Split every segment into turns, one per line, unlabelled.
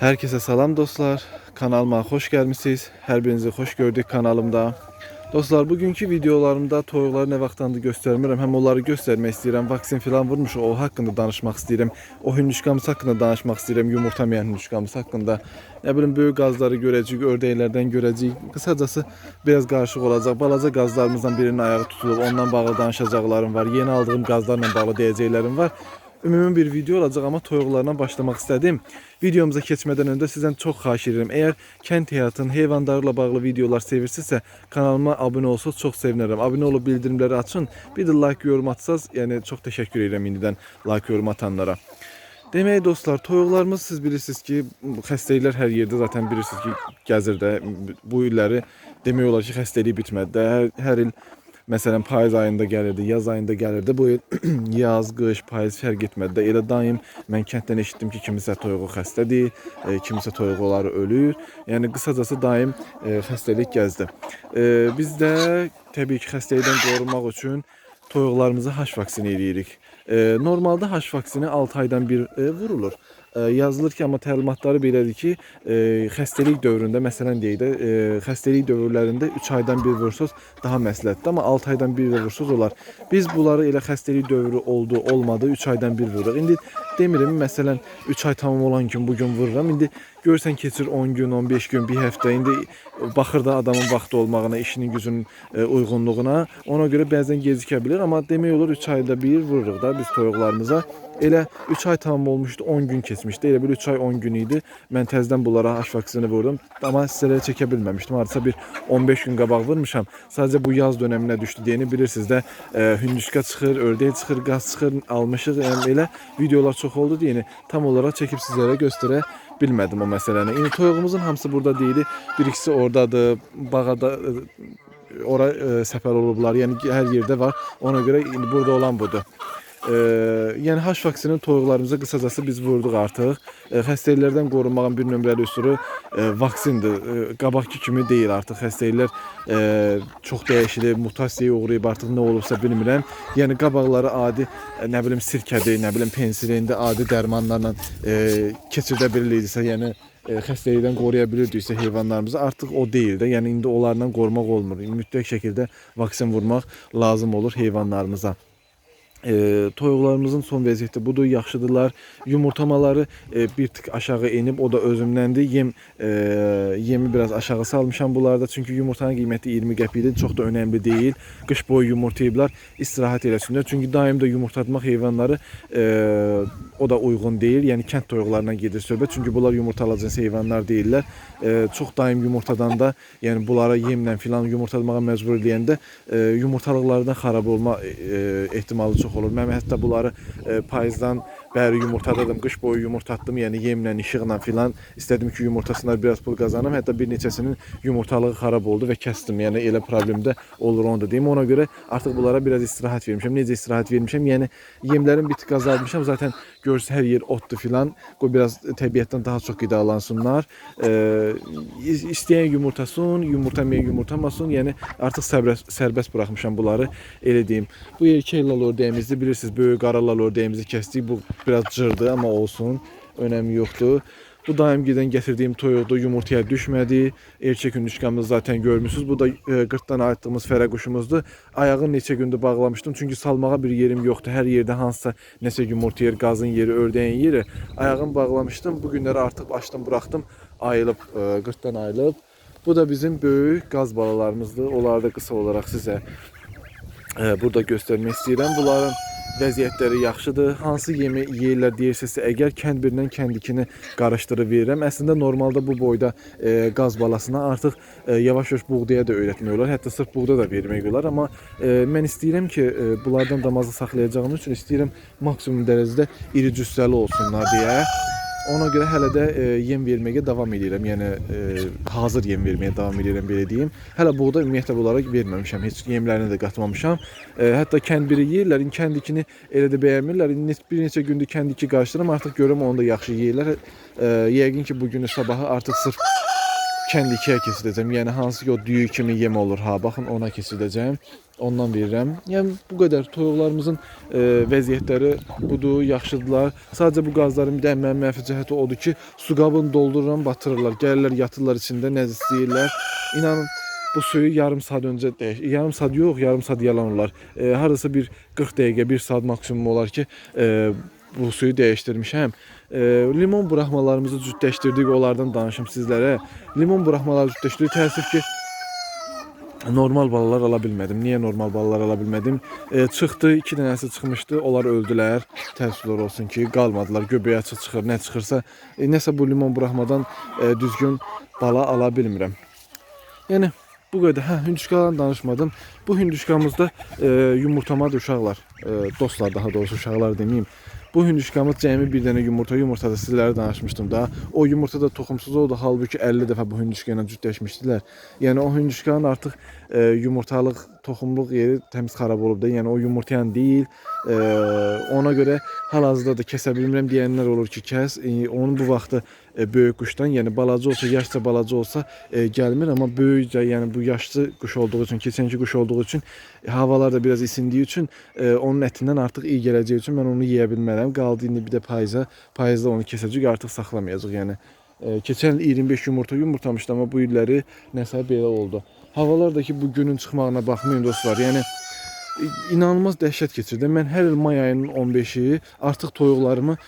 Herkese salam dostlar. Kanalıma hoş gelmişsiniz. Her birinizi hoş gördük kanalımda. Dostlar, bugünkü videolarımda toyuqları ne vaxtdandır göstərmirəm. Həm onları göstərmək istəyirəm. Vaksin filan vurmuş, o haqqında danışmaq istəyirəm. O hündüşkamız haqqında danışmaq istəyirəm. Yumurtamayan hündüşkamız haqqında. Nə bilim, böyük qazları görəcəyik, ördəklərdən görəcəyik. Qısacası biraz qarışıq olacaq. Balaca qazlarımızdan birinin ayağı tutulub, ondan bağlı danışacaqlarım var. Yeni aldığım qazlarla bağlı deyəcəklərim var. Ümumi bir video olacaq, amma toyuqlarla başlamaq istədim. Videomuza keçmədən öncə sizdən çox xahiş edirəm. Əgər kənd həyatının heyvanlarla bağlı videolar sevirsinizsə, kanalıma abunə olsanız çox sevinərəm. Abunə olub bildirimləri açın. Bir də like, yorum atsanız, yəni çox təşəkkür edirəm indidən like, yorum atanlara. Demək dostlar, toyuqlarımız siz bilirsiniz ki, xəstəliklər hər yerdə zaten bilirsiniz ki, gəzir də. Bu illəri demək olar ki, xəstəlik bitmədi də. Hər il məsələn payız ayında gəlirdi, yaz ayında gəlirdi. Bu il yaz, qış, payız fərq etmədi də. Elə daim mən kənddən eşitdim ki, kimisə toyuğu xəstədir, kimisə toyuqları ölür. Yəni qısacası daim xəstəlik gəzdi. Biz də təbii ki, xəstəlikdən qorunmaq üçün toyuqlarımızı haş vaksini eləyirik. Normalda haş vaksini 6 aydan bir vurulur. Yazılır ki, amma təlimatları belədir ki, xəstəlik dövründə, məsələn deyək də, xəstəlik dövrlərində 3 aydan bir vursanız daha məsləhətdir, amma 6 aydan bir də vursanız olar. Biz bunları elə xəstəlik dövrü oldu, olmadı, 3 aydan bir vururuq. İndi demirim, məsələn 3 ay tamam olan gün bugün vururam. İndi görsən keçir 10 gün, 15 gün, bir həftə. İndi baxır da adamın vaxtı olmağına, işinin gücünün uyğunluğuna. Ona görə bəzən gecikə bilir, amma demək olur 3 ayda bir vururuq da biz toyuqlarımıza. Elə 3 ay tamam olmuşdu, 10 gün keçmişdi. Elə bir 3 ay 10 gün idi. Mən təzədən bunlara haş vaksini vurdum. Amma sizlərə çəkə bilməmişdim. Hardasa bir 15 gün qabaq vurmuşam. Sadəcə bu yaz dönəminə düşdü deyəni bilirsiniz də. Hündüşka çıxır, ördək çıxır, qaz çıxır, almışıq. Yəni elə videolar çox oldu deyəni. Tam olaraq çəkib sizlərə göstərə bilmədim o məsələni. İndi toyuğumuzun hamısı burada deyil. Bir ikisi oradadır, bağada ora səfər olublar. Yəni hər yerdə var. Ona görə indi burada olan budur. Yəni haş vaksini toyuqlarımıza qısacası biz vurduq artıq. Xəstəliklərdən qorunmağın bir nömrəli üsulu vaksindir. Qabaqki kimi deyil artıq. Xəstəliklər çox dəyişilib, mutasiyaya uğrayıb artıq nə olubsa bilmirəm. Yəni qabaqları adi nə bilim sirkədir, nə bilim pensilində adi dərmanlarla keçirdə bilirdisə, yəni xəstəlikdən qoruya bilirdiksə heyvanlarımızı, artıq o deyil də. Yəni indi onlarla qorumaq olmur. Mütləq şəkildə vaksin vurmaq lazım olur heyvanlarımıza. Toyuqlarımızın son vəziyyəti budur, yaxşıdırlar. Yumurtamaları bir tık aşağı enib, o da özümdəndir. Yemi biraz aşağı salmışam bunlarda, çünki yumurtanın qiyməti 20 qəpikdir, çox da önəmli deyil. Qış boyu yumurtayıblar, istirahət eləsinlər. Çünki daim də yumurtlatmaq heyvanları o da uyğun deyil. Yəni kənd toyuqlarından gedir söhbət, çünki bunlar yumurtalacaq heyvanlar deyirlər. Çox daim yumurtadan da, yəni bunlara yemlə filan yumurtlatmağa məcbur eləyəndə yumurtalıqlardan xarab olma ehtimalı çox olur. Mən hətta bunları payızdan bəri yumurtladım, qış boyu yumurtladım, yəni yemlə, işıqla filan. İstədim ki, yumurtasınlar biraz pul qazanım. Hətta bir neçəsinin yumurtalığı xarab oldu və kəsdim. Yəni elə problem də olur, onu da deyim. Ona görə artıq bunlara biraz istirahət vermişəm. Necə istirahət vermişəm? Yəni yemlərin bir tık azaltmışam. Zaten görsə hər yer otdur filan. Qoy biraz təbiətdən daha çox qidalansınlar. İstəyən yumurtasın, yumurtamayan yumurtamasın. Yəni artıq sərbəst buraxmışam bunları, elə deyim. Bu erkək lalordəyimizi bilirsiniz, böyük qara lalordəyimizi kəsdik. Bu biraz cırdı, amma olsun, önəmi yoxdur. Bu daim gedən gətirdiyim toyuqdur, yumurtaya düşmədi. Erkək hündüşkamız zaten görmüşsünüz. Bu da 40'dan aytdığımız fərə quşumuzdur. Ayağını neçə gündür bağlamışdım, çünki salmağa bir yerim yoxdur. Hər yerdə hansısa nəsə yumurta yer, qazın yeri, ördəyin yeri. Ayağını bağlamışdım. Bu günləri artıq açdım, buraxdım. Ayılıb, 40'dan ayılıb. Bu da bizim böyük qaz balalarımızdır. Onları da qısa olaraq sizə burada göstərmək istəyirəm. Bunların vəziyyətləri yaxşıdır. Hansı yemi yeyirlər deyirsinizsə, əgər kənd birindən kəndikini qarışdırıb verirəm. Əslində normalda bu boyda qaz balasına artıq yavaş-yavaş buğdaya da öyrətmək olar. Hətta sırf buğda da vermək olar. Amma mən istəyirəm ki, bunlardan damazı saxlayacağım üçün istəyirəm maksimum dərəcədə iri cüssəli olsunlar deyə. Ona görə hələ də yem verməyə davam edirəm. Yəni hazır yem verməyə davam edirəm, belə deyim. Hələ buğda ümumiyyətlə bunlara verməmişəm. Heç yemlərini də qatmamışam. Hətta kənd biri yeyirlər, kəndikini elə də bəyənmirlər. Bir neçə gündür kəndiki qarışdırım, artıq görürəm onu da yaxşı yeyirlər. Yəqin ki, bugünü sabahı artıq sırf kənd 2-yə keçirdəcəm. Yəni hansı ki o düyü kimi yem olur ha, baxın ona keçirdəcəm. Ondan verirəm. Yəni bu qədər toyuqlarımızın vəziyyətləri budur, yaxşıdırlar. Sadəcə bu qazların bir də mənim mənfi cəhəti odur ki, su qabını doldururam, batırırlar. Gəlirlər, yatırlar içində, nəz istəyirlər. İnanın bu suyu yarım saat öncə yarım saat yox, yarım saat yalan olar. Hardasa bir 40 dəqiqə, 1 saat maksimum olar ki, bu suyu dəyişdirmişəm. Limon buraxmalarımızı cütləşdirdik, onlardan danışım sizlərə. Limon buraxmaları cütləşdirdik. Təəssüf ki, normal balalar ala bilmədim. Niyə normal balalar ala bilmədim? Çıxdı, 2 dənəsi çıxmışdı, onlar öldülər. Təəssüflər olsun ki, qalmadılar. Göbəyə çıxır, nə çıxırsa. Nəsə bu limon buraxmadan düzgün bala ala bilmirəm. Yəni bu qədər. Hə, hündüşkadan danışmadım. Bu hündüşkamızda yumurtlamadı uşaqlar. Dostlar, daha doğrusu uşaqlar deməyim. Bu hündüşkamız cəmi bir dənə yumurtada sizlərə danışmışdım da. O yumurta da toxumsuz oldu. Halbuki 50 dəfə bu hündüşka ilə cütləşmişdilər. Yəni o hündüşkanın artıq yumurtalıq, toxumluq yeri təmiz xarab olub da. Yəni o yumurtayan deyil. Ona görə hal-hazırda da kəsə bilmirəm deyənlər olur ki, kəs. Onun bu vaxtı böyük quşdan, yəni balaca olsa, yaşca balaca olsa gəlmir, amma böyükcə, yəni bu yaşlı quş olduğu üçün, keçənki quş olduğu üçün, havalar da biraz isindiyi üçün onun ətindən artıq iyi gələcəyi üçün mən onu yeyə bilmərəm. Qaldı indi bir də payızda onu kəsəcək, artıq saxlamayacaq. Yəni keçən il 25 yumurta yumurtamışdı, amma bu illəri nəsə belə oldu. Havalar da ki bu günün çıxmağına baxmayın dostlar. Yəni inanılmaz dəhşət keçirdi. Mən hər il may ayının 15-i artıq toyuqlarımı,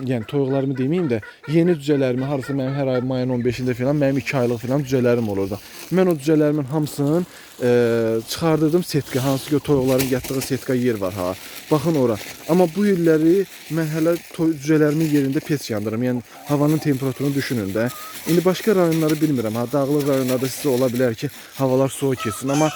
yəni toyuqlarımı deməyim də, yeni cücələrimi, harasa mənim hər ay mayın 15-də falan mənim 2 aylıq falan cücələrim olurdu. Mən o cücələrimin hamısının çıxardırdım setka, hansı ki toyuqların yatdığı setka yer var ha. Baxın ora. Amma bu illəri mən hələ cücələrimin yerində pes yandırım. Yəni havanın temperaturunu düşünün də. İndi başqa rayonları bilmirəm ha. Dağlıq rayonlarda sizə ola bilər ki, havalar soğuk keçsin, amma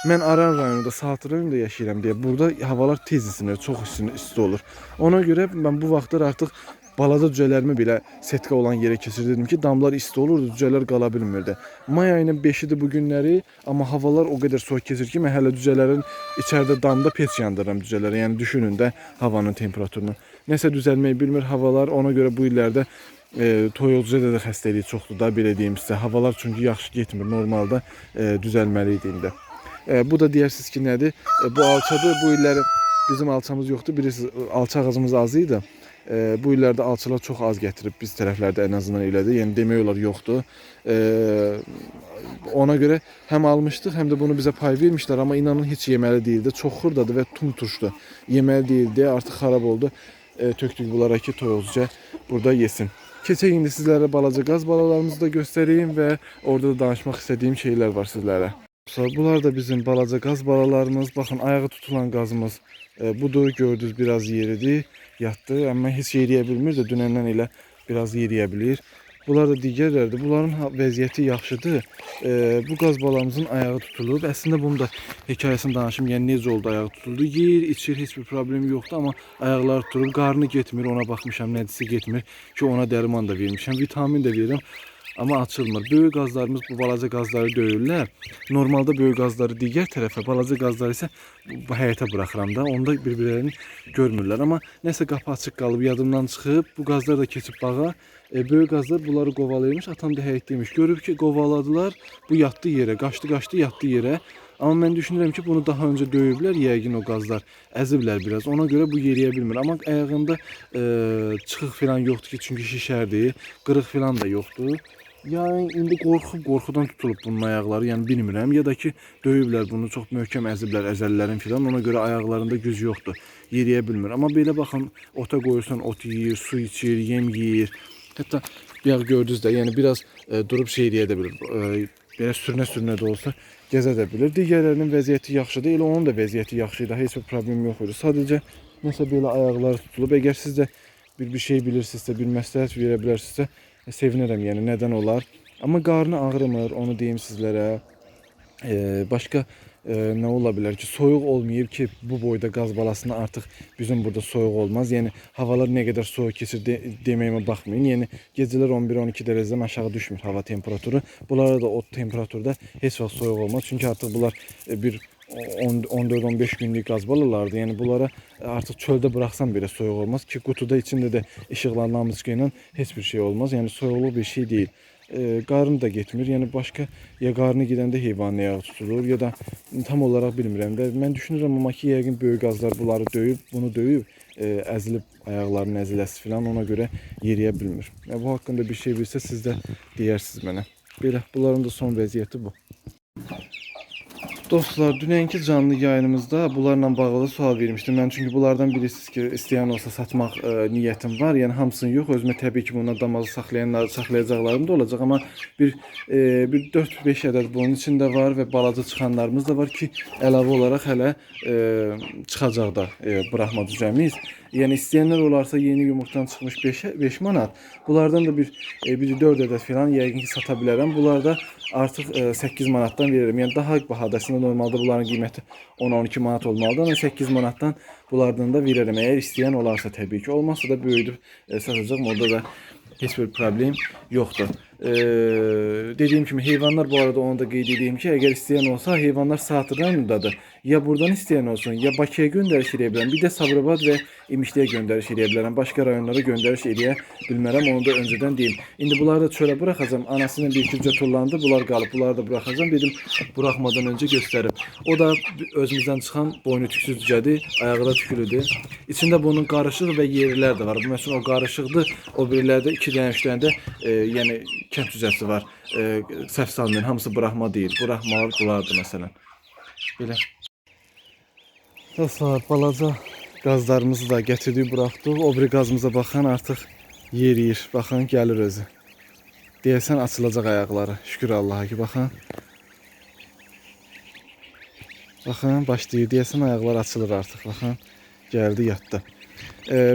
mən Aran rayonunda, Saat rayonunda yaşayıram deyə burada havalar tez isinir, çox isti olur. Ona görə mən bu vaxtlar artıq balaca cücələrimi belə setka olan yerə keçirdim ki, damlar isti olurdu, cücələr qala bilmirdi. May ayının 5-idir bu günləri, amma havalar o qədər soğuk keçir ki, mən hələ cücələrin içəridə damda pes yandırıram cücələrə. Yəni düşünün də havanın temperaturunu. Nəsə düzəlməyi bilmir havalar, ona görə bu illərdə toyuqcuda da xəstəliyi çoxdur da, belə deyim sizə. Havalar çünki yaxşı getmir, normalda düzəlməli idi indi. Bu da deyirsiniz ki, nədir? Bu alçadır. Bu illəri bizim alçamız yoxdur. Bilirsiniz, alça ağacımız az idi. Bu illərdə alçalar çox az gətirib biz tərəflərdə ən azından elədir. Yəni demək olar yoxdur. Ona görə həm almışdıq, həm də bunu bizə pay vermişlər, amma inanın heç yeməli deyildi. Çox xırdadır və tum turşdu. Yeməli deyildi, artıq xarab oldu. Tökdük bunlara ki, toyuqcuca burada yesin. Keçək indi sizlərə balaca qaz balalarımızı da göstəreyim və orada da danışmaq istədiyim şeylər var sizlərə. Bunlar da bizim balaca qaz balalarımız. Baxın, ayağı tutulan qazımız budur. Gördünüz, biraz yeridir, yatdı. Amma heç yeriyə bilmir də, dünəndən elə biraz yeriyə bilir. Bunlar da digərlərdir. Bunların vəziyyəti yaxşıdır. Bu qaz balamızın ayağı tutulub. Əslində bunun da hekayəsini danışım. Yəni necə oldu ayağı tutuldu? Yer, içir, heç bir problemi yoxdur, amma ayaqları tutulub. Qarnı getmir, ona baxmışam, nədisi getmir ki, ona dərman da vermişəm. Vitamin də verirəm. Amma açılmır. Böyük qazlarımız bu balaca qazları döyürlər. Normalda böyük qazları digər tərəfə, balaca qazları isə bu həyətə buraxıram da. Onda bir-birlərini görmürlər. Amma nəsə qapı açıq qalıb, yadımdan çıxıb. Bu qazlar da keçib bağa. Böyük qazlar bunları qovalayırmış. Atam da həyətdəymiş. Görüb ki, qovaladılar. Bu yatdı yerə, qaçdı, yatdı yerə. Amma mən düşünürəm ki, bunu daha öncə döyüblər, yəqin o qazlar əziblər biraz. Ona görə bu yeriyə bilmir. Amma ayağında çıxıq falan yoxdur ki, çünki şişərdir. Qırıq falan da yoxdur. Yəni indi qorxudan tutulub bunun ayaqları, yəni bilmirəm, ya da ki döyüblər bunu, çox möhkəm əziblər əzəllərin filan, ona görə ayaqlarında güc yoxdur, yeriyə bilmir. Amma belə baxın, ota qoyursan ot yeyir, su içir, yem yeyir. Hətta bir gördünüz də, yəni biraz durub şey eləyə də bilir, belə sürünə də olsa gəzə də bilir. Digərlərinin vəziyyəti yaxşıdır, elə onun da vəziyyəti yaxşıydı, heç bir problem yox idi. Sadəcə nəsə belə ayaqları tutulub. Əgər siz də bir şey bilirsinizsə, bir məsləhət verə bilərsinizsə, sevinirəm, yəni nədən olar. Amma qarnı ağrımır, onu deyim sizlərə. Başqa nə ola bilər ki, soyuq olmayıb ki, bu boyda qaz balasına artıq bizim burada soyuq olmaz. Yəni havalar nə qədər soyuq keçir deməyimə baxmayın. Yəni gecələr 11-12 dərəcədən aşağı düşmür hava temperaturu. Bunlara da o temperaturda heç vaxt soyuq olmaz. Çünki artıq bunlar bir 14-15 günlük qaz balalardır. Yəni bunlara artıq çöldə buraxsam belə soyuq olmaz ki, qutuda içində də işıqlandırıcı ilə heç bir şey olmaz. Yəni soyuqluq bir şey deyil. qarnı da getmir. Yəni başqa ya qarnı gedəndə heyvanın ayağı tutulur ya da tam olaraq bilmirəm də. Mən düşünürəm amma ki, yəqin böyük qazlar bunları döyüb, bunu döyüb, əzilib ayaqlarının əziləsi filan, ona görə yeriyə bilmir. Bu haqqında bir şey bilsə siz də deyərsiniz mənə. Belə, bunların da son vəziyyəti bu. Dostlar, dünənki canlı yayınımızda bunlarla bağlı sual vermişdim. Mən çünki bunlardan bilirsiniz ki, istəyən olsa satmaq niyyətim var. Yəni hamısını yox, özümə təbii ki, bundan damazı saxlayacaqlarım da olacaq, amma bir 4-5 ədəd bunun içində var və balaca çıxanlarımız da var ki, əlavə olaraq hələ çıxacaq da buraxma düzəmiz. Yəni istəyənlər olarsa yeni yumurtadan çıxmış 5 manat. Bunlardan da bir 4 ədəd falan yəqin ki sata bilərəm. Bunlarda artıq 8 manatdan veririm. Yəni daha bahadasında normalda bunların qiyməti 10-12 manat olmalıdır. Ama 8 manatdan bunlardan da veririm. Eğer isteyen olarsa tabii ki. Olmazsa da böyüdüb satacağım. Orada da heç bir problem yoxdur. Dediğim kimi heyvanlar, bu arada onu da qeyd edeyim ki, əgər istəyən olsa heyvanlar Saatırdandadır. Ya buradan istəyən olsun, ya Bakıya göndəriş edə bilərəm. Bir də Sabirabad və İmişliyə göndəriş edə bilərəm. Başqa rayonlara göndəriş edə bilmərəm. Onu da öncədən deyim. İndi bunları da çölə buraxacağam. Anasının bir iki tullandı. Bunlar qalıb. Bunları da buraxacağım. Dedim buraxmadan öncə göstərim. O da özümüzdən çıxan boynu tüksüz cücədir. Ayağı da tükülüdür. İçində bunun qarışıq və yerilər də var. Bu məsələn o qarışıqdır. O birilərdə 2 dənə 3 dənə də yəni kənd cücəsi var. Səhv salmayın. Hamısı buraxma deyil. Buraxmalar bunlardır məsələn. Belə. Dostlar, balaca qazlarımızı da gətirdik, buraxdıq. O biri qazımıza baxan artıq yeriyir. Baxın, gəlir özü. Deyəsən açılacaq ayaqları. Şükür Allaha ki, baxın. Baxın, başlayır. Deyəsən ayaqlar açılır artıq. Baxın, gəldi, yatdı.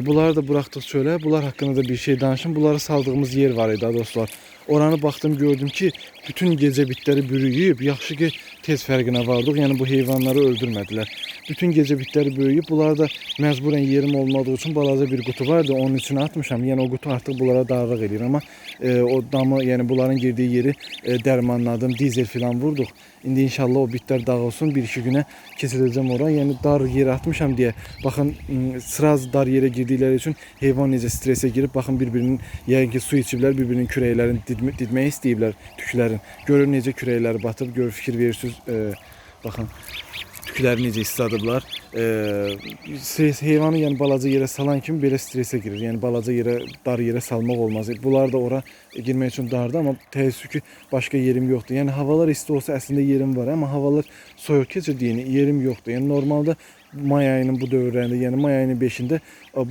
Bunları da buraxdıq çölə. Bunlar haqqında da bir şey danışım. Bunları saldığımız yer var idi dostlar. Oranı baxdım, gördüm ki, bütün gecə bitləri bürüyüb. Yaxşı ki, tez fərqinə vardıq. Yəni bu heyvanları öldürmədilər. Bütün gecə bitləri böyüyüb. Bunlar da məcburən yerim olmadığı üçün balaca bir qutu vardı. Onun içine atmışam. Yəni o qutu artıq bunlara darlıq edir. Amma o damı, yəni bunların girdiyi yeri dərmanladım. Dizel filan vurduq. İndi inşallah o bitlər dağılsın. 1-2 günə keçirəcəm ora. Yəni dar yerə atmışam deyə. Baxın, sıraz dar yerə girdikləri üçün heyvan necə stresə girib. Baxın, bir-birinin yəqin ki su içiblər. Bir-birinin kürəklərini didmək istəyiblər tüklərin. Görür necə kürəkləri batıb. Görür, fikir verirsiniz. Baxın. Tükləri necə isladıblar. Heyvanı yəni balaca yerə salan kimi belə stresə girir. Yəni balaca yerə, dar yerə salmaq olmaz. Bunlar da ora girmək üçün dardı, amma təəssüf ki başqa yerim yoxdur. Yəni havalar isti olsa əslində yerim var, amma havalar soyuq keçirdiyini yerim yoxdur. Yəni normalda may ayının bu dövrlərində, yəni may ayının 5-də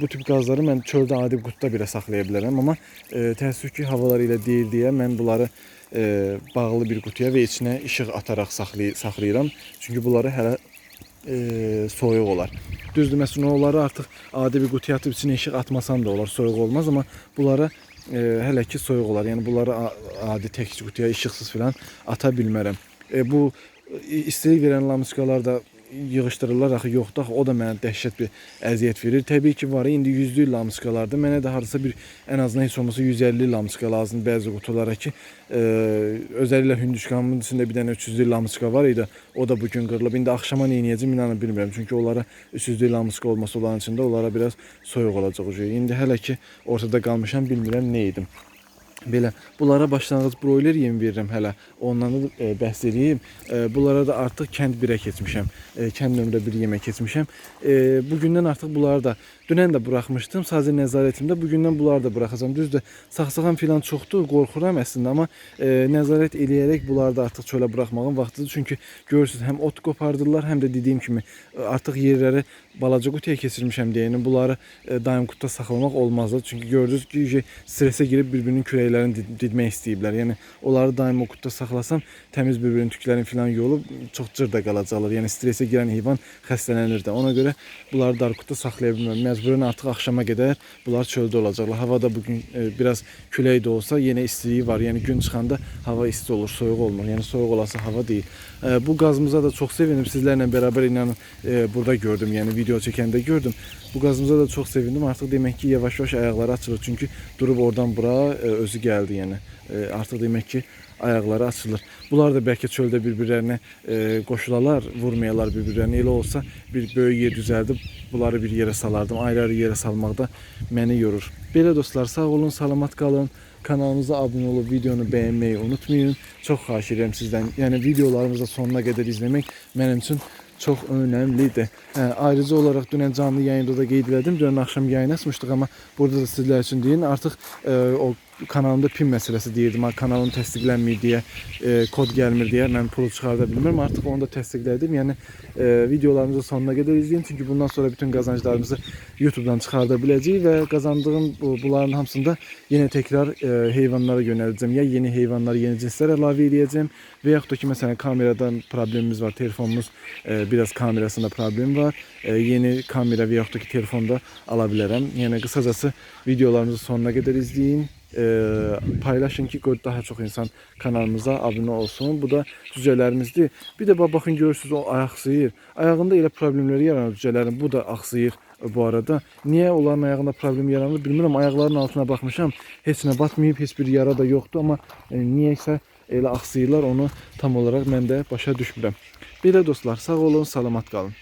bu tip qazları mən çöldə adi qutuda belə saxlaya bilərəm, amma təəssüf ki havalar elə deyil deyə mən bunları bağlı bir qutuya və içinə işıq ataraq saxlayıram. Çünki bunları hələ soyuq olar. Düzdür, məsələn onları artıq adi bir qutuya atıb içinə işıq atmasam da olar, soyuq olmaz, amma bunlara hələ ki soyuq olar. Yəni bunları adi tək qutuya işıqsız filan ata bilmərəm. Bu istilik verən lamıçkalar da yığışdırırlar, axı yoxdur, axı o da mənə dəhşət bir əziyyət verir. Təbii ki var, indi 100'lük lamıçkalardır. Mənə də hardasa bir ən azından heç olmasa 150 lamıçka lazımdır bəzi qutulara ki, özəlliklə hündüşkamın içində bir dənə 300'lük lamıçka var idi. O da bugün qırılıb. İndi axşama nə edəcəm inanın bilmirəm. Çünki onlara 300'lük lamıçka olması onların içində onlara biraz soyuq olacaq. İndi hələ ki ortada qalmışam, bilmirəm nə edim. Belə bunlara başlanğıc broiler yem verirəm hələ. Ondan da bəhs edeyim. Bunlara da artıq kənd 1-ə keçmişəm. Kənd nömrə 1 yemə keçmişəm. Bugündən artıq bunları da dünən də buraxmışdım. Sadəcə nəzarətimdə bugündən bunları da buraxacağam. Düzdür, saxsağan filan çoxdur, qorxuram əslində, amma nəzarət eləyərək bunları da artıq çölə buraxmağın vaxtıdır. Çünki görürsüz, həm ot qopardırlar, həm də dediyim kimi artıq yerləri balaca qutuya keçirmişəm deyəni bunları daim qutuda saxlamaq olmazdı. Çünki gördünüz ki, stresə girib bir-birinin kürəklərini didmək istəyiblər. Yəni onları daim o qutuda saxlasam təmiz bir-birinin tüklərini filan yolub çox cırda qalacaqlar. Yəni stresə girən heyvan xəstələnir də. Ona görə bunları dar qutuda saxlaya bilmirəm. Məcburən artıq axşama qədər bunlar çöldə olacaqlar. Havada bugün biraz külək də olsa yenə istiliyi var. Yəni gün çıxanda hava isti olur, soyuq olmur. Yəni soyuq olasa hava deyil. Bu qazımıza da çox sevindim. Sizlərlə bərabər inanın burada gördüm. Yəni video çəkəndə gördüm. Bu qazımıza da çox sevindim. Artıq demək ki yavaş-yavaş ayaqları açılır. Çünki durub oradan bura özü gəldi yəni. Artıq demək ki ayaqları açılır. Bunlar da bəlkə çöldə bir-birlərinə qoşulalar, vurmayalar bir-birlərinə. Elə olsa bir böyük yer düzəldib bunları bir yerə salardım. Ayrı-ayrı yerə salmaqda məni yorur. Belə dostlar, sağ olun, salamat qalın. kanalımıza abunə olub videonu bəyənməyi unutmayın. Çox xahiş edirəm sizdən. Yəni videolarımızı sonuna qədər izləmək mənim üçün çox önəmlidir. Ayrıca olaraq dünən canlı yayında da qeyd elədim. Dünən axşam yayın açmışdıq, amma burada da sizlər üçün deyin. Artıq o kanalımda pin məsələsi deyirdim. Kanalım təsdiqlənmir deyə, kod gəlmir deyə mən pulu çıxarda bilmirəm. Artıq onu da təsdiqlədim. Yəni videolarımızı sonuna qədər izləyin. Çünki bundan sonra bütün qazanclarımızı YouTube'dan çıxarda biləcəyik və qazandığım bunların hamısında yenə təkrar heyvanlara yönələcəm. Ya yeni heyvanlar, yeni cinslər əlavə edəcəm və yaxud da ki, məsələn, kameradan problemimiz var. Telefonumuz biraz kamerasında problem var. Yeni kamera və yaxud da ki, telefonda ala bilərəm. Yəni qısacası videolarımızı sonuna qədər izləyin. Paylaşın ki, daha çox insan kanalımıza abunə olsun. Bu da cücələrimizdir. Bir də baxın, görürsünüz, o ayaqsıyır. Ayağında elə problemləri yaranır cücələrin. Bu da axsıyır bu arada. Niyə onların ayağında problem yaranır bilmirəm. Ayaqlarının altına baxmışam. Heç nə batmayıb, heç bir yara da yoxdur. Amma niyəsə elə axsıyırlar. Onu tam olaraq mən də başa düşmürəm. Belə dostlar, sağ olun, salamat qalın.